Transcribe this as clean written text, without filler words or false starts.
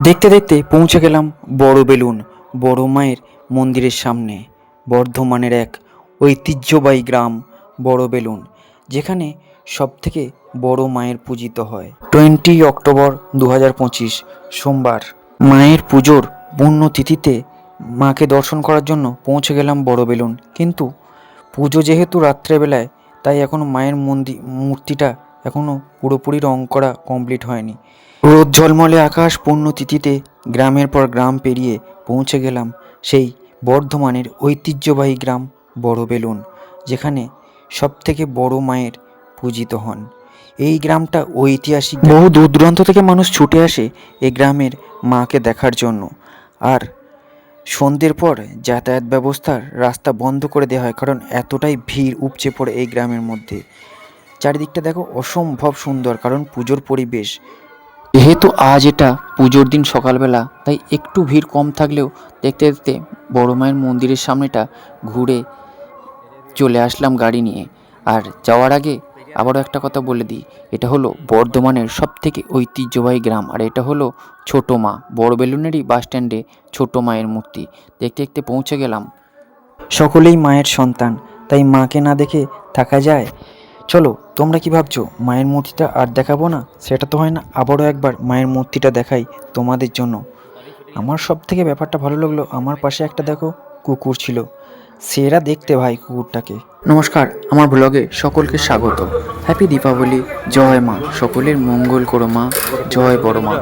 দেখতে দেখতে পৌঁছে গেলাম বড় বেলুন বড় মায়ের মন্দিরের সামনে। বর্ধমানের এক ঐতিহ্যবাহী গ্রাম বড় বেলুন, যেখানে সবথেকে বড় মায়ের পূজিত হয়। 20 অক্টোবর 2025 সোমবার মায়ের পুজোর পুণ্যতিথিতে মাকে দর্শন করার জন্য পৌঁছে গেলাম বড় বেলুন। কিন্তু পুজো যেহেতু রাত্রেবেলায়, তাই এখনও মায়ের মূর্তিটা এখনও পুরোপুরি রং করা কমপ্লিট হয়নি। রোদ ঝলমলে আকাশ, পুণ্যতিথিতে গ্রামের পর গ্রাম পেরিয়ে পৌঁছে গেলাম সেই বর্ধমানের ঐতিহ্যবাহী গ্রাম বড় বেলুন, যেখানে সবথেকে বড় মায়ের পূজিত হন। এই গ্রামটা ঐতিহাসিক, বহু দূর দূরান্ত থেকে মানুষ ছুটে আসে এই গ্রামের মাকে দেখার জন্য। আর সন্ধ্যের পর যাতায়াত ব্যবস্থার রাস্তা বন্ধ করে দেওয়া হয়, কারণ এতটাই ভিড় উপচে পড়ে এই গ্রামের মধ্যে। চারিদিকটা দেখো অসম্ভব সুন্দর, কারণ পুজোর পরিবেশ। যেহেতু আজ এটা পুজোর দিন সকালবেলা, তাই একটু ভিড় কম থাকলেও দেখতে দেখতে বড় মায়ের মন্দিরের সামনেটা ঘুরে চলে আসলাম গাড়ি নিয়ে। আর যাওয়ার আগে আবারও একটা কথা বলে দিই, এটা হলো বর্ধমানের সবথেকে ঐতিহ্যবাহী গ্রাম, আর এটা হলো ছোট মা। বড় বেলুনেরই বাস স্ট্যান্ডে ছোট মায়ের মূর্তি। দেখতে দেখতে পৌঁছে গেলাম। সকলেই মায়ের সন্তান, তাই মাকে না দেখে থাকা যায়? চলো, তোমরা কি ভাবছো মায়ের মূর্তিটা আর দেখাবো না? সেটা তো হয় না, আবারও একবার মায়ের মূর্তিটা দেখাই তোমাদের জন্য। আমার সব থেকে ব্যাপারটা ভালো লাগলো, আমার পাশে একটা দেখো কুকুর ছিল, সেরা দেখতে ভাই কুকুরটাকে। নমস্কার, আমার ব্লগে সকলকে স্বাগত। হ্যাপি দীপাবলি, জয় মা, সকলের মঙ্গল করো মা, জয় বড় মা।